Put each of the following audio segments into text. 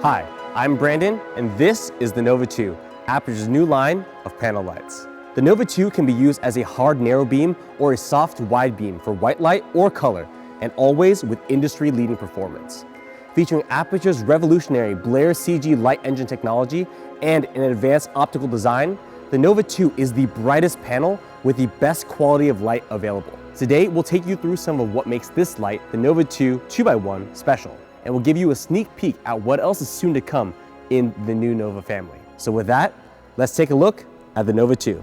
Hi, I'm Brandon, and this is the Nova 2, Aputure's new line of panel lights. The Nova 2 can be used as a hard narrow beam or a soft wide beam for white light or color, and always with industry-leading performance. Featuring Aputure's revolutionary BLAIR-CG light engine technology and an advanced optical design, the Nova 2 is the brightest panel with the best quality of light available. Today, we'll take you through some of what makes this light, the Nova 2 2x1, special, and we'll give you a sneak peek at what else is soon to come in the new Nova family. So with that, let's take a look at the Nova 2.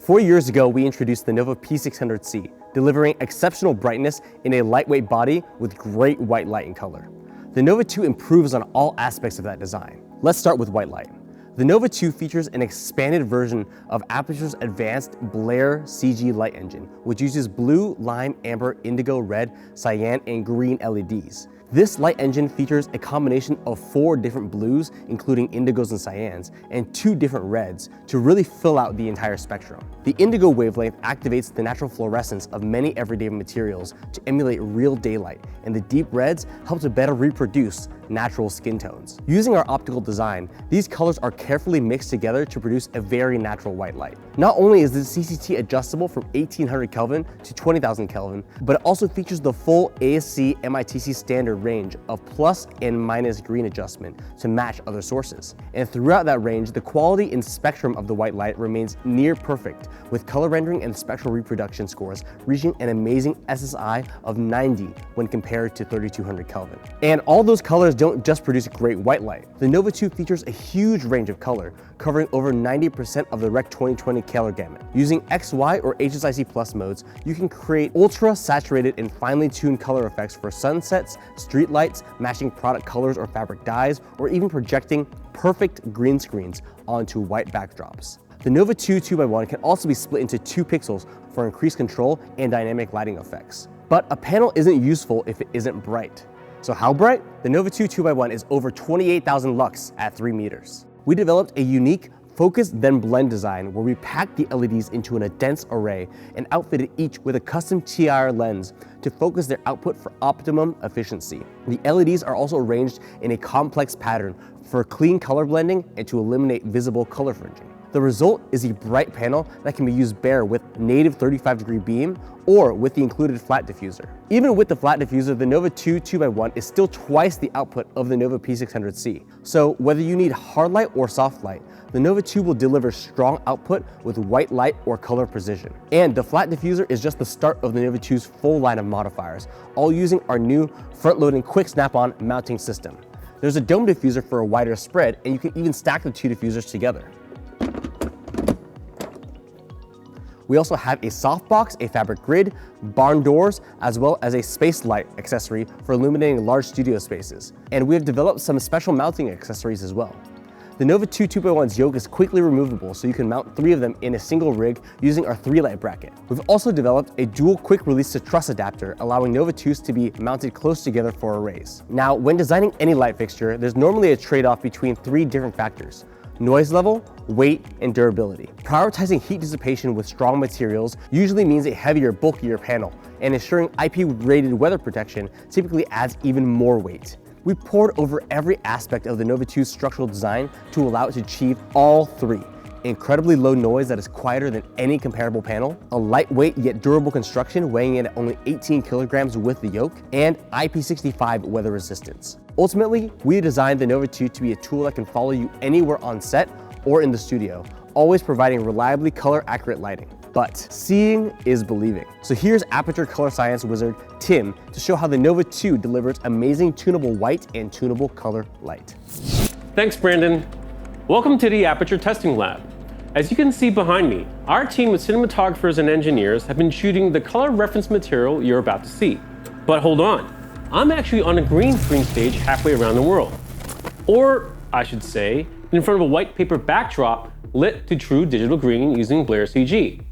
Four years ago, we introduced the Nova P600C, delivering exceptional brightness in a lightweight body with great white light and color. The Nova 2 improves on all aspects of that design. Let's start with white light. The Nova 2 features an expanded version of Aputure's advanced BLAIR-CG light engine, which uses blue, lime, amber, indigo, red, cyan, and green LEDs. This light engine features a combination of 4 different blues, including indigos and cyans, and 2 different reds to really fill out the entire spectrum. The indigo wavelength activates the natural fluorescence of many everyday materials to emulate real daylight, and the deep reds help to better reproduce natural skin tones. Using our optical design, these colors are carefully mixed together to produce a very natural white light. Not only is the CCT adjustable from 1800 Kelvin to 20,000 Kelvin, but it also features the full ASC MITC standard range of plus and minus green adjustment to match other sources. And throughout that range, the quality and spectrum of the white light remains near perfect, with color rendering and spectral reproduction scores reaching an amazing SSI of 90 when compared to 3200 Kelvin. And all those colors don't just produce great white light. The Nova 2 features a huge range of color, covering over 90% of the Rec 2020 color gamut. Using XY or HSIC Plus modes, you can create ultra saturated and finely tuned color effects for sunsets, street lights, matching product colors or fabric dyes, or even projecting perfect green screens onto white backdrops. The Nova 2 2x1 can also be split into 2 pixels for increased control and dynamic lighting effects. But a panel isn't useful if it isn't bright. So how bright? The Nova 2 2x1 is over 28,000 lux at 3 meters. We developed a unique focus then blend design where we packed the LEDs into a dense array and outfitted each with a custom TIR lens to focus their output for optimum efficiency. The LEDs are also arranged in a complex pattern for clean color blending and to eliminate visible color fringing. The result is a bright panel that can be used bare with native 35-degree beam or with the included flat diffuser. Even with the flat diffuser, the Nova 2 2x1 is still twice the output of the Nova P600C. So whether you need hard light or soft light, the Nova 2 will deliver strong output with white light or color precision. And the flat diffuser is just the start of the Nova 2's full line of modifiers, all using our new front-loading quick snap-on mounting system. There's a dome diffuser for a wider spread, and you can even stack the 2 diffusers together. We also have a softbox, a fabric grid, barn doors, as well as a space light accessory for illuminating large studio spaces. And we have developed some special mounting accessories as well. The Nova 2 2x1's yoke is quickly removable, so you can mount 3 of them in a single rig using our 3-light bracket. We've also developed a dual quick release to truss adapter, allowing Nova 2s to be mounted close together for arrays. Now, when designing any light fixture, there's normally a trade-off between 3 different factors: noise level, weight, and durability. Prioritizing heat dissipation with strong materials usually means a heavier, bulkier panel, and ensuring IP-rated weather protection typically adds even more weight. We poured over every aspect of the Nova 2's structural design to allow it to achieve all 3. Incredibly low noise that is quieter than any comparable panel, a lightweight yet durable construction weighing in at only 18 kilograms with the yoke, and IP65 weather resistance. Ultimately, we designed the Nova 2 to be a tool that can follow you anywhere on set or in the studio, always providing reliably color-accurate lighting. But seeing is believing. So here's Aputure color science wizard Tim to show how the Nova 2 delivers amazing tunable white and tunable color light. Thanks, Brandon. Welcome to the Aputure testing lab. As you can see behind me, our team of cinematographers and engineers have been shooting the color reference material you're about to see. But hold on, I'm actually on a green screen stage halfway around the world. Or, I should say, in front of a white paper backdrop lit to true digital green using BLAIR-CG.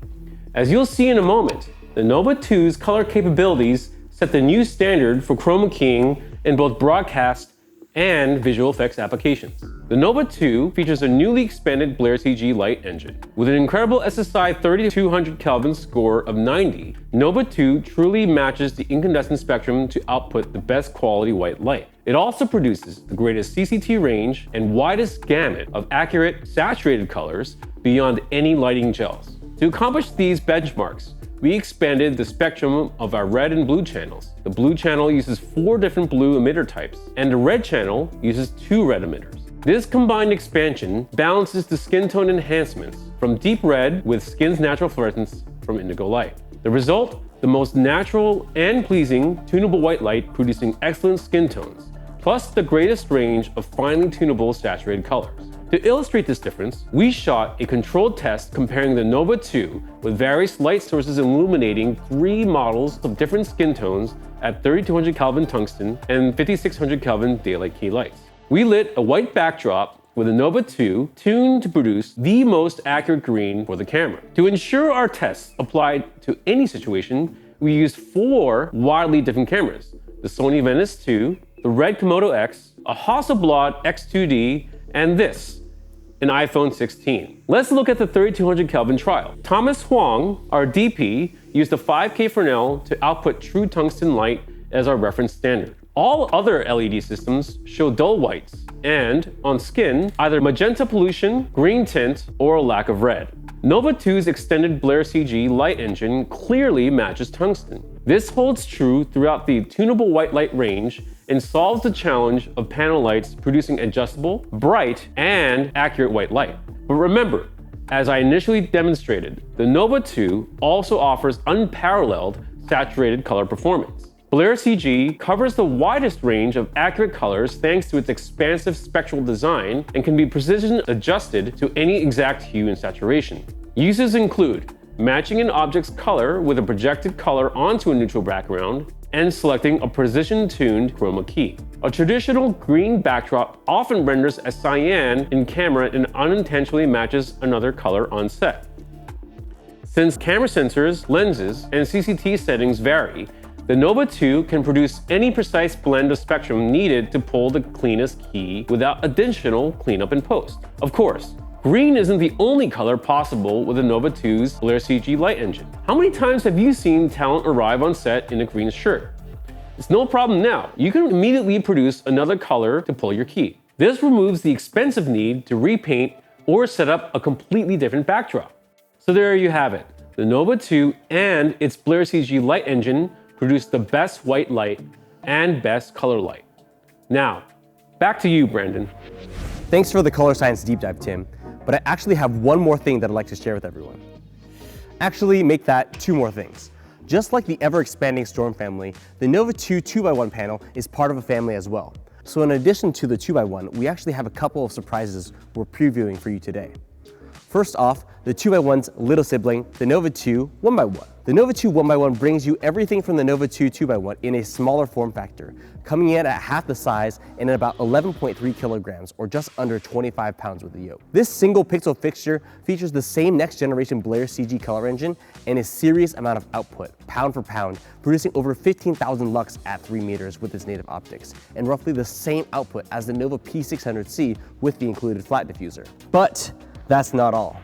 As you'll see in a moment, the Nova 2's color capabilities set the new standard for chroma keying in both broadcast and visual effects applications. The Nova 2 features a newly expanded BLAIR-CG light engine. With an incredible SSI 3200 Kelvin score of 90, Nova 2 truly matches the incandescent spectrum to output the best quality white light. It also produces the greatest CCT range and widest gamut of accurate, saturated colors beyond any lighting gels. To accomplish these benchmarks, we expanded the spectrum of our red and blue channels. The blue channel uses 4 different blue emitter types, and the red channel uses 2 red emitters. This combined expansion balances the skin tone enhancements from deep red with skin's natural fluorescence from indigo light. The result, the most natural and pleasing tunable white light producing excellent skin tones, plus the greatest range of finely tunable saturated colors. To illustrate this difference, we shot a controlled test comparing the Nova 2 with various light sources illuminating 3 models of different skin tones at 3200 Kelvin tungsten and 5600 Kelvin daylight key lights. We lit a white backdrop with a Nova 2 tuned to produce the most accurate green for the camera. To ensure our tests applied to any situation, we used 4 wildly different cameras: the Sony Venice 2, the Red Komodo X, a Hasselblad X2D, and this, an iPhone 16. Let's look at the 3200 Kelvin trial. Thomas Huang, our DP, used a 5K Fresnel to output true tungsten light as our reference standard. All other LED systems show dull whites and, on skin, either magenta pollution, green tint, or a lack of red. Nova 2's extended BLAIR-CG light engine clearly matches tungsten. This holds true throughout the tunable white light range and solves the challenge of panel lights producing adjustable, bright, and accurate white light. But remember, as I initially demonstrated, the Nova 2 also offers unparalleled saturated color performance. BLAIR-CG covers the widest range of accurate colors thanks to its expansive spectral design and can be precision adjusted to any exact hue and saturation. Uses include matching an object's color with a projected color onto a neutral background, and selecting a precision-tuned chroma key. A traditional green backdrop often renders as cyan in camera and unintentionally matches another color on set. Since camera sensors, lenses, and CCT settings vary, the Nova 2 can produce any precise blend of spectrum needed to pull the cleanest key without additional cleanup in post. Of course, green isn't the only color possible with the Nova 2's BLAIR-CG light engine. How many times have you seen talent arrive on set in a green shirt? It's no problem now. You can immediately produce another color to pull your key. This removes the expensive need to repaint or set up a completely different backdrop. So there you have it. The Nova 2 and its BLAIR-CG light engine produce the best white light and best color light. Now, back to you, Brandon. Thanks for the color science deep dive, Tim. But I actually have one more thing that I'd like to share with everyone. Actually, make that 2 more things. Just like the ever-expanding Storm family, the Nova 2 2x1 panel is part of a family as well. So in addition to the 2x1, we actually have a couple of surprises we're previewing for you today. First off, the 2x1's little sibling, the Nova 2 1x1. The Nova 2 1x1 brings you everything from the Nova 2 2x1 in a smaller form factor, coming in at half the size and at about 11.3 kilograms, or just under 25 pounds with the yoke. This single pixel fixture features the same next generation BLAIR-CG color engine and a serious amount of output, pound for pound, producing over 15,000 lux at 3 meters with its native optics, and roughly the same output as the Nova P600C with the included flat diffuser. But that's not all.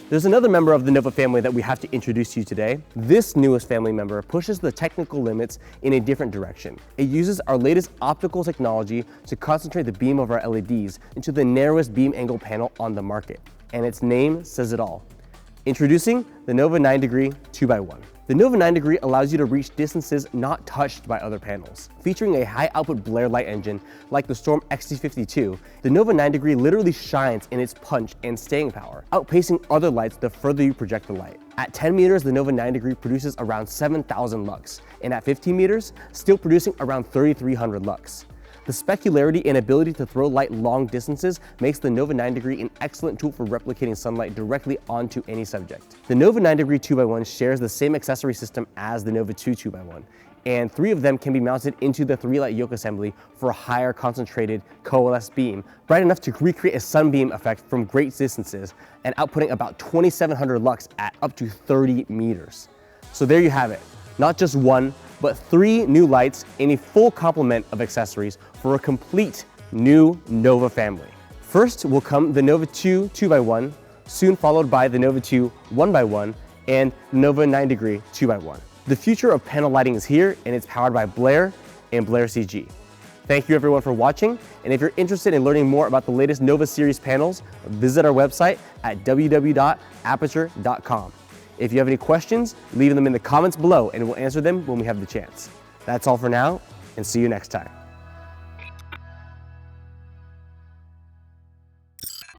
There's another member of the Nova family that we have to introduce to you today. This newest family member pushes the technical limits in a different direction. It uses our latest optical technology to concentrate the beam of our LEDs into the narrowest beam angle panel on the market. And its name says it all. Introducing the Nova 9° 2x1. The Nova 9° allows you to reach distances not touched by other panels. Featuring a high output Blair light engine like the Storm XT52, the Nova 9° literally shines in its punch and staying power, outpacing other lights the further you project the light. At 10 meters, the Nova 9° produces around 7,000 lux, and at 15 meters, still producing around 3,300 lux. The specularity and ability to throw light long distances makes the Nova 9° an excellent tool for replicating sunlight directly onto any subject. The Nova 9° 2x1 shares the same accessory system as the Nova 2 2x1, and 3 of them can be mounted into the 3-light yoke assembly for a higher concentrated coalesced beam, bright enough to recreate a sunbeam effect from great distances and outputting about 2,700 lux at up to 30 meters. So there you have it, not just one, but 3 new lights and a full complement of accessories for a complete new Nova family. First will come the Nova 2 2x1, soon followed by the Nova 2 1x1 and Nova 9° 2x1. The future of panel lighting is here, and it's powered by BLAIR and BLAIR-CG. Thank you everyone for watching, and if you're interested in learning more about the latest Nova series panels, visit our website at www.aputure.com. If you have any questions, leave them in the comments below and we'll answer them when we have the chance. That's all for now, and see you next time.